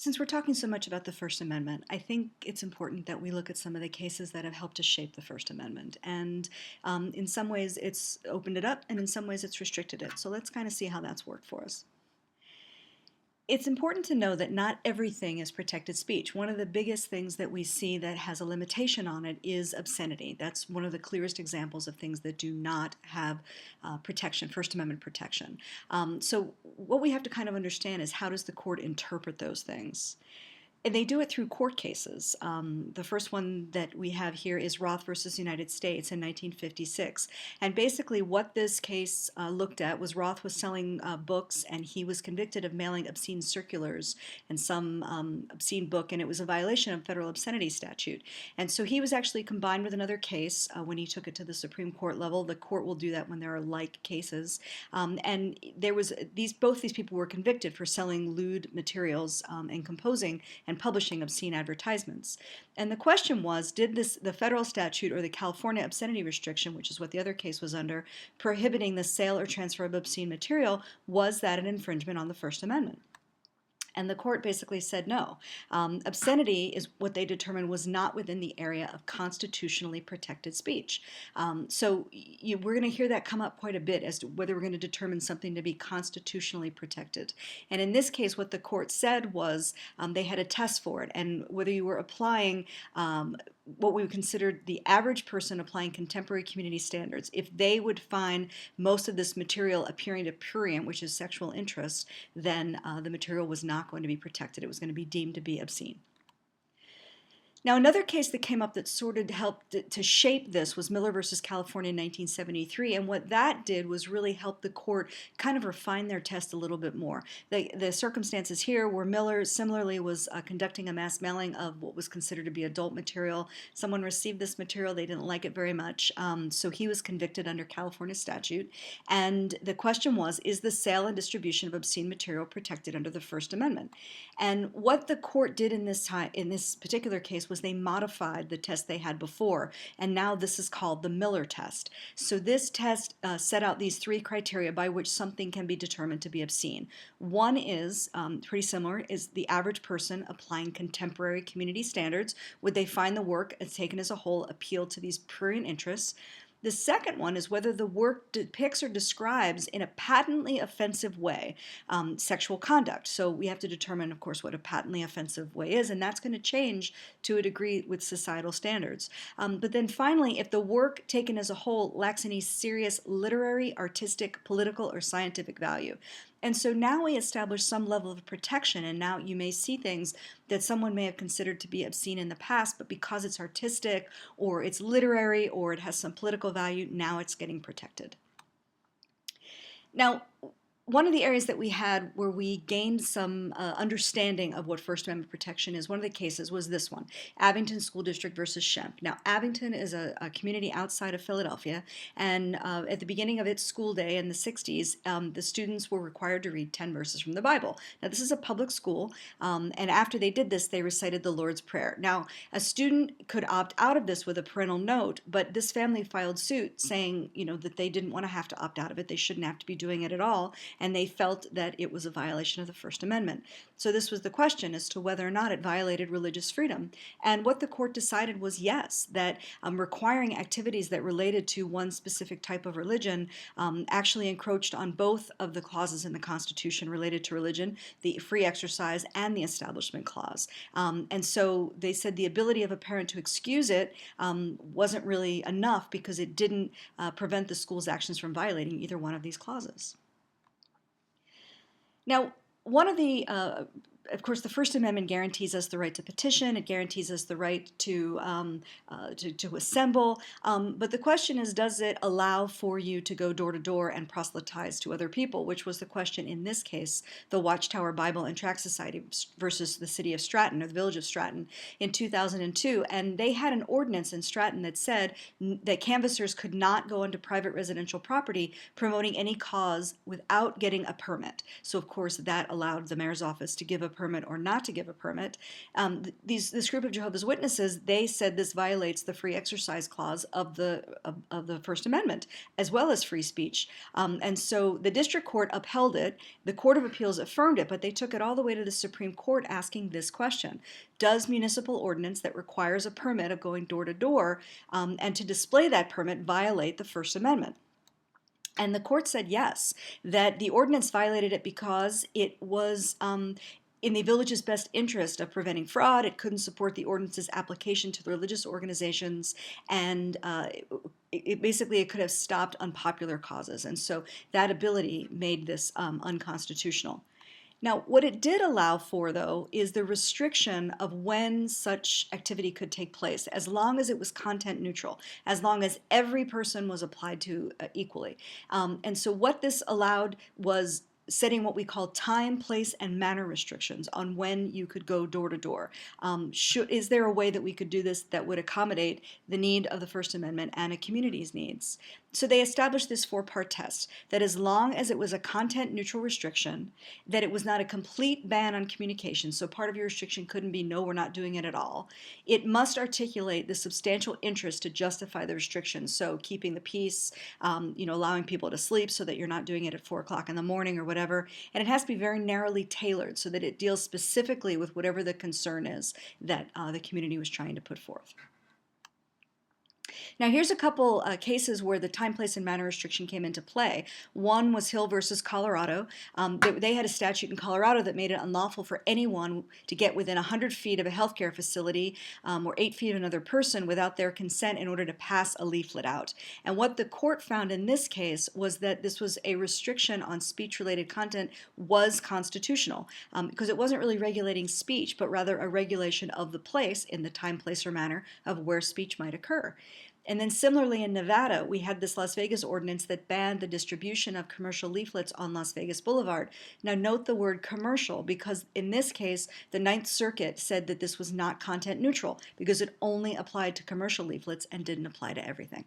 Since we're talking so much about the First Amendment, I think it's important that we look at some of the cases that have helped to shape the First Amendment. And in some ways, it's opened it up, and in some ways, it's restricted it. So let's kind of see how that's worked for us. It's important to know that not everything is protected speech. One of the biggest things that we see that has a limitation on it is obscenity. That's one of the clearest examples of things that do not have protection, First Amendment protection. So what we have to kind of understand is, how does the court interpret those things? And they do it through court cases. The first one that we have here is Roth versus United States in 1956. And basically what this case looked at was Roth was selling books, and he was convicted of mailing obscene circulars and some obscene book, and it was a violation of federal obscenity statute. And so he was actually combined with another case when he took it to the Supreme Court level. The court will do that when there are like cases. And there was both these people were convicted for selling lewd materials and composing and publishing obscene advertisements. And the question was, did the federal statute or the California obscenity restriction, which is what the other case was under, prohibiting the sale or transfer of obscene material, was that an infringement on the First Amendment? And the court basically said no. Obscenity is what they determined was not within the area of constitutionally protected speech. We're going to hear that come up quite a bit as to whether we're going to determine something to be constitutionally protected. And in this case, what the court said was they had a test for it, and whether you were applying what we would consider the average person applying contemporary community standards, if they would find most of this material appearing to prurient, which is sexual interest, then the material was not going to be protected. It was going to be deemed to be obscene. Now, another case that came up that sort of helped to shape this was Miller versus California in 1973, and what that did was really help the court kind of refine their test a little bit more. The circumstances here were Miller similarly was conducting a mass mailing of what was considered to be adult material. Someone received this material, they didn't like it very much, so he was convicted under California statute, and the question was, is the sale and distribution of obscene material protected under the First Amendment? And what the court did in this particular case was they modified the test they had before, and now this is called the Miller test. So this test set out these three criteria by which something can be determined to be obscene. One is pretty similar, is the average person applying contemporary community standards. Would they find the work as taken as a whole appeal to these prurient interests? The second one is whether the work depicts or describes in a patently offensive way sexual conduct. So we have to determine, of course, what a patently offensive way is, and that's going to change to a degree with societal standards. But then finally, if the work taken as a whole lacks any serious literary, artistic, political, or scientific value. And so now we establish some level of protection, and now you may see things that someone may have considered to be obscene in the past, but because it's artistic or it's literary or it has some political value, now it's getting protected. Now, one of the areas that we had where we gained some understanding of what First Amendment protection is, one of the cases was this one, Abington School District versus SCHEMPP. Now, Abington is a community outside of Philadelphia, and at the beginning of its school day in the 60s, the students were required to read 10 verses from the Bible. Now, this is a public school, and after they did this, they recited the Lord's Prayer. Now, a student could opt out of this with a parental note, but this family filed suit saying, that they didn't want to have to opt out of it. They shouldn't have to be doing it at all, and they felt that it was a violation of the First Amendment. So this was the question as to whether or not it violated religious freedom. And what the court decided was yes, that requiring activities that related to one specific type of religion actually encroached on both of the clauses in the Constitution related to religion, the free exercise and the Establishment Clause. And so they said the ability of a parent to excuse it wasn't really enough because it didn't prevent the school's actions from violating either one of these clauses. Now, one of of course, the First Amendment guarantees us the right to petition. It guarantees us the right to assemble. But the question is, does it allow for you to go door to door and proselytize to other people, which was the question in this case, the Watchtower Bible and Tract Society versus the city of Stratton, or the village of Stratton, in 2002. And they had an ordinance in Stratton that said that canvassers could not go onto private residential property promoting any cause without getting a permit. So, of course, that allowed the mayor's office to give a permit or not to give a permit. This group of Jehovah's Witnesses, they said this violates the free exercise clause of the First Amendment, as well as free speech. And so the district court upheld it. The Court of Appeals affirmed it, but they took it all the way to the Supreme Court asking this question: does municipal ordinance that requires a permit of going door to door and to display that permit violate the First Amendment? And the court said yes, that the ordinance violated it because it was in the village's best interest of preventing fraud. It couldn't support the ordinance's application to the religious organizations, and it could have stopped unpopular causes. And so that ability made this unconstitutional. Now, what it did allow for, though, is the restriction of when such activity could take place, as long as it was content neutral, as long as every person was applied to equally. And so what this allowed was setting what we call time, place, and manner restrictions on when you could go door to door. Is there a way that we could do this that would accommodate the need of the First Amendment and a community's needs? So they established this four-part test, that as long as it was a content-neutral restriction, that it was not a complete ban on communication, so part of your restriction couldn't be, no, we're not doing it at all. It must articulate the substantial interest to justify the restriction, so keeping the peace, allowing people to sleep so that you're not doing it at 4 o'clock in the morning or whatever, and it has to be very narrowly tailored so that it deals specifically with whatever the concern is that the community was trying to put forth. Now, here's a couple cases where the time, place, and manner restriction came into play. One was Hill versus Colorado. They had a statute in Colorado that made it unlawful for anyone to get within 100 feet of a healthcare facility or 8 feet of another person without their consent in order to pass a leaflet out. And what the court found in this case was that this was a restriction on speech-related content was constitutional because it wasn't really regulating speech, but rather a regulation of the place in the time, place, or manner of where speech might occur. And then similarly in Nevada, we had this Las Vegas ordinance that banned the distribution of commercial leaflets on Las Vegas Boulevard. Now note the word commercial, because in this case, the Ninth Circuit said that this was not content neutral because it only applied to commercial leaflets and didn't apply to everything.